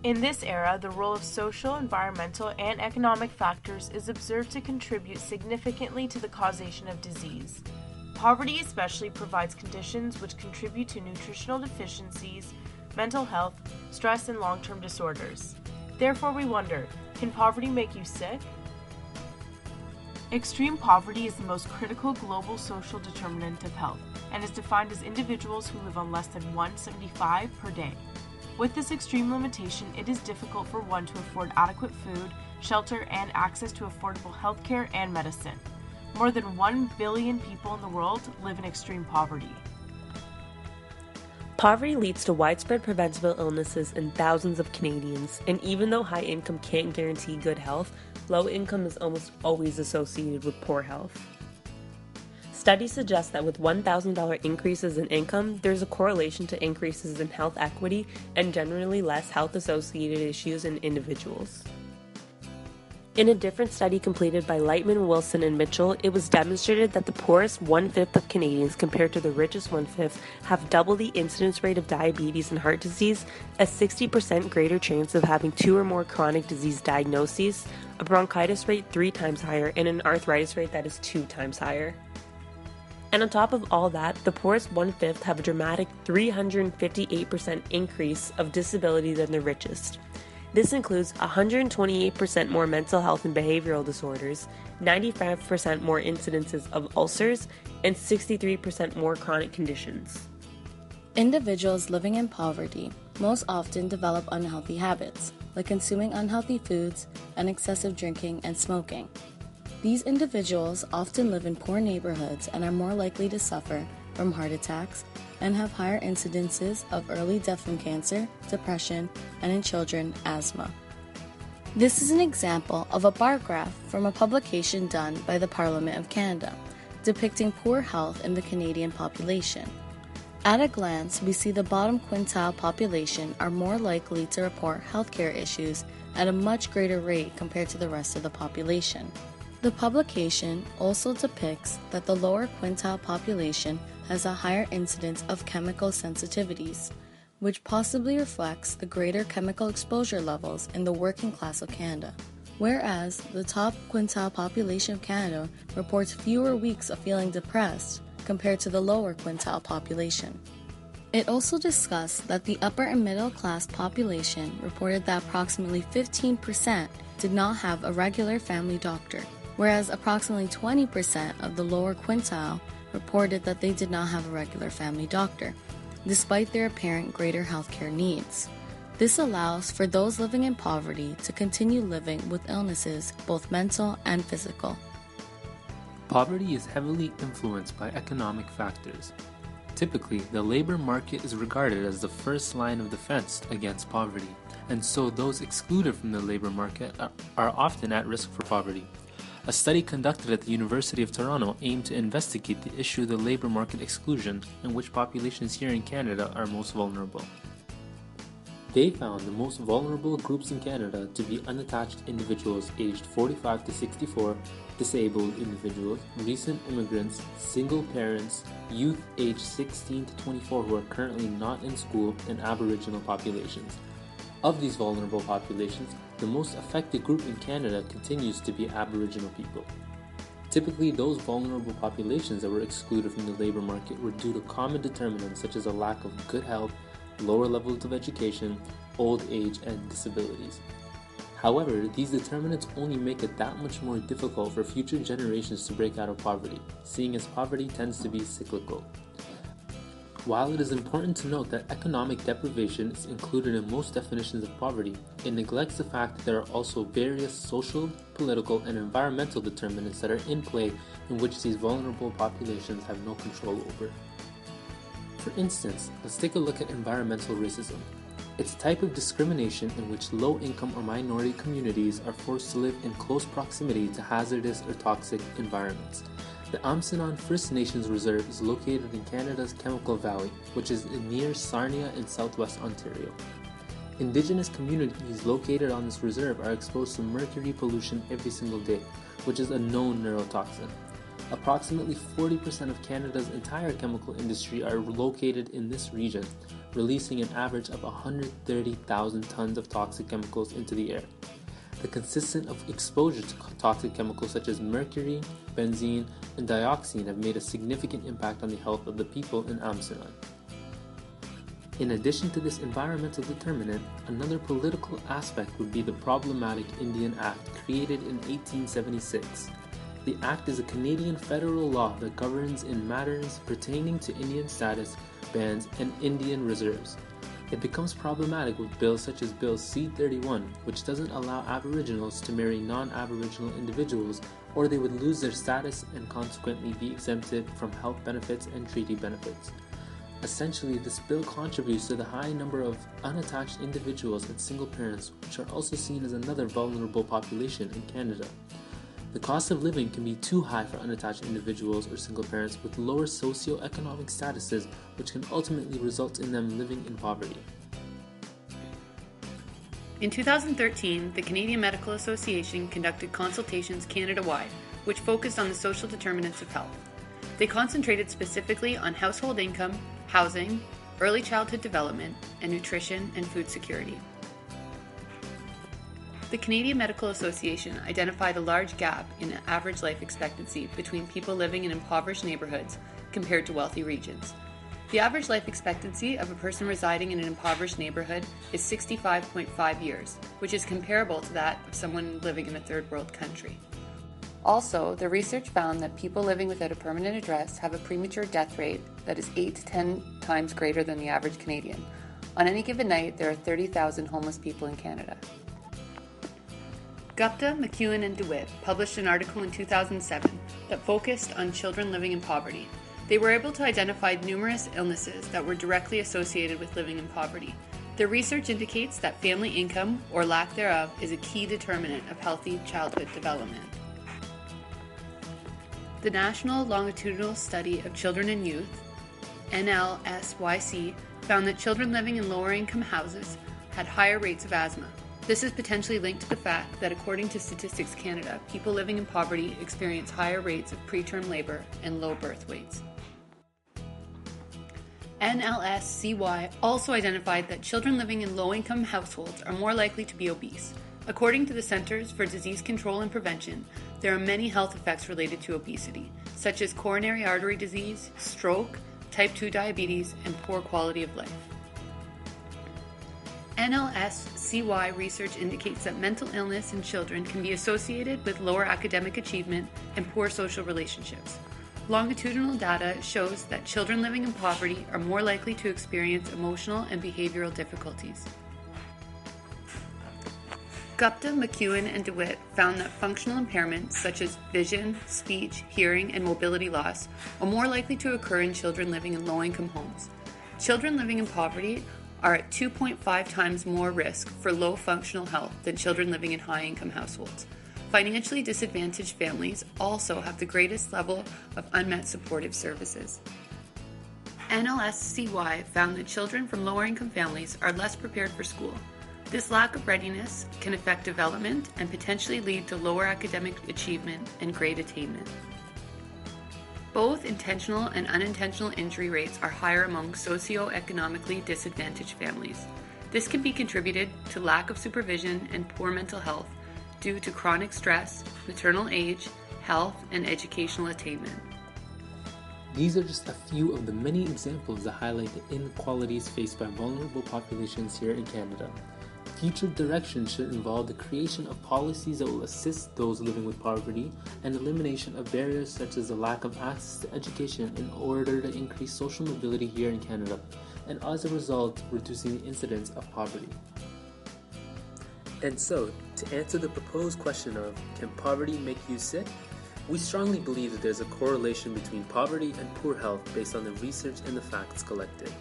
In this era, the role of social, environmental, and economic factors is observed to contribute significantly to the causation of disease. Poverty especially provides conditions which contribute to nutritional deficiencies, mental health, stress, and long-term disorders. Therefore, we wonder, can poverty make you sick? Extreme poverty is the most critical global social determinant of health and is defined as individuals who live on less than $1.75 per day. With this extreme limitation, it is difficult for one to afford adequate food, shelter, and access to affordable healthcare and medicine. More than 1 billion people in the world live in extreme poverty. Poverty leads to widespread preventable illnesses in thousands of Canadians, and even though high income can't guarantee good health, low income is almost always associated with poor health. Studies suggest that with $1,000 increases in income, there's a correlation to increases in health equity and generally less health-associated issues in individuals. In a different study completed by Lightman, Wilson, and Mitchell, it was demonstrated that the poorest 1/5 of Canadians compared to the richest 1/5 have double the incidence rate of diabetes and heart disease, a 60% greater chance of having 2 or more chronic disease diagnoses, a bronchitis rate 3 times higher, and an arthritis rate that is 2 times higher. And on top of all that, the poorest 1/5 have a dramatic 358% increase of disability than the richest. This includes 128% more mental health and behavioral disorders, 95% more incidences of ulcers, and 63% more chronic conditions. Individuals living in poverty most often develop unhealthy habits, like consuming unhealthy foods and excessive drinking and smoking. These individuals often live in poor neighborhoods and are more likely to suffer from heart attacks and have higher incidences of early death from cancer, depression, and in children, asthma. This is an example of a bar graph from a publication done by the Parliament of Canada, depicting poor health in the Canadian population. At a glance, we see the bottom quintile population are more likely to report healthcare issues at a much greater rate compared to the rest of the population. The publication also depicts that the lower quintile population has a higher incidence of chemical sensitivities, which possibly reflects the greater chemical exposure levels in the working class of Canada, whereas the top quintile population of Canada reports fewer weeks of feeling depressed compared to the lower quintile population. It also discussed that the upper and middle class population reported that approximately 15% did not have a regular family doctor, whereas approximately 20% of the lower quintile reported that they did not have a regular family doctor, despite their apparent greater healthcare needs. This allows for those living in poverty to continue living with illnesses, both mental and physical. Poverty is heavily influenced by economic factors. Typically, the labor market is regarded as the first line of defense against poverty, and so those excluded from the labor market are often at risk for poverty. A study conducted at the University of Toronto aimed to investigate the issue of the labor market exclusion and which populations here in Canada are most vulnerable. They found the most vulnerable groups in Canada to be unattached individuals aged 45 to 64, disabled individuals, recent immigrants, single parents, youth aged 16 to 24 who are currently not in school, and Aboriginal populations. Of these vulnerable populations, the most affected group in Canada continues to be Aboriginal people. Typically, those vulnerable populations that were excluded from the labor market were due to common determinants such as a lack of good health, lower levels of education, old age, and disabilities. However, these determinants only make it that much more difficult for future generations to break out of poverty, seeing as poverty tends to be cyclical. While it is important to note that economic deprivation is included in most definitions of poverty, it neglects the fact that there are also various social, political, and environmental determinants that are in play in which these vulnerable populations have no control over. For instance, let's take a look at environmental racism. It's a type of discrimination in which low-income or minority communities are forced to live in close proximity to hazardous or toxic environments. The Amsinan First Nations Reserve is located in Canada's Chemical Valley, which is near Sarnia in southwest Ontario. Indigenous communities located on this reserve are exposed to mercury pollution every single day, which is a known neurotoxin. Approximately 40% of Canada's entire chemical industry are located in this region, releasing an average of 130,000 tons of toxic chemicals into the air. The consistent exposure to toxic chemicals such as mercury, benzene, and dioxin have made a significant impact on the health of the people in Amsterdam. In addition to this environmental determinant, another political aspect would be the problematic Indian Act created in 1876. The Act is a Canadian federal law that governs in matters pertaining to Indian status, bans, and Indian reserves. It becomes problematic with bills such as Bill C-31, which doesn't allow Aboriginals to marry non-Aboriginal individuals, or they would lose their status and consequently be exempted from health benefits and treaty benefits. Essentially, this bill contributes to the high number of unattached individuals and single parents, which are also seen as another vulnerable population in Canada. The cost of living can be too high for unattached individuals or single parents with lower socioeconomic statuses, which can ultimately result in them living in poverty. In 2013, the Canadian Medical Association conducted consultations Canada-wide, which focused on the social determinants of health. They concentrated specifically on household income, housing, early childhood development, and nutrition and food security. The Canadian Medical Association identified a large gap in average life expectancy between people living in impoverished neighborhoods compared to wealthy regions. The average life expectancy of a person residing in an impoverished neighborhood is 65.5 years, which is comparable to that of someone living in a third world country. Also, the research found that people living without a permanent address have a premature death rate that is 8 to 10 times greater than the average Canadian. On any given night, there are 30,000 homeless people in Canada. Gupta, McEwen, and DeWitt published an article in 2007 that focused on children living in poverty. They were able to identify numerous illnesses that were directly associated with living in poverty. Their research indicates that family income, or lack thereof, is a key determinant of healthy childhood development. The National Longitudinal Study of Children and Youth, NLSYC, found that children living in lower-income houses had higher rates of asthma. This is potentially linked to the fact that, according to Statistics Canada, people living in poverty experience higher rates of preterm labor and low birth weights. NLSCY also identified that children living in low-income households are more likely to be obese. According to the Centers for Disease Control and Prevention, there are many health effects related to obesity, such as coronary artery disease, stroke, type 2 diabetes, and poor quality of life. NLSCY research indicates that mental illness in children can be associated with lower academic achievement and poor social relationships. Longitudinal data shows that children living in poverty are more likely to experience emotional and behavioral difficulties. Gupta, McEwen, and DeWitt found that functional impairments such as vision, speech, hearing, and mobility loss are more likely to occur in children living in low-income homes. Children living in poverty are at 2.5 times more risk for low functional health than children living in high-income households. Financially disadvantaged families also have the greatest level of unmet supportive services. NLSCY found that children from lower-income families are less prepared for school. This lack of readiness can affect development and potentially lead to lower academic achievement and grade attainment. Both intentional and unintentional injury rates are higher among socioeconomically disadvantaged families. This can be contributed to lack of supervision and poor mental health due to chronic stress, maternal age, health, and educational attainment. These are just a few of the many examples that highlight the inequalities faced by vulnerable populations here in Canada. Future direction should involve the creation of policies that will assist those living with poverty and elimination of barriers such as the lack of access to education in order to increase social mobility here in Canada, and as a result, reducing the incidence of poverty. And so, to answer the proposed question of, can poverty make you sick? We strongly believe that there's a correlation between poverty and poor health based on the research and the facts collected.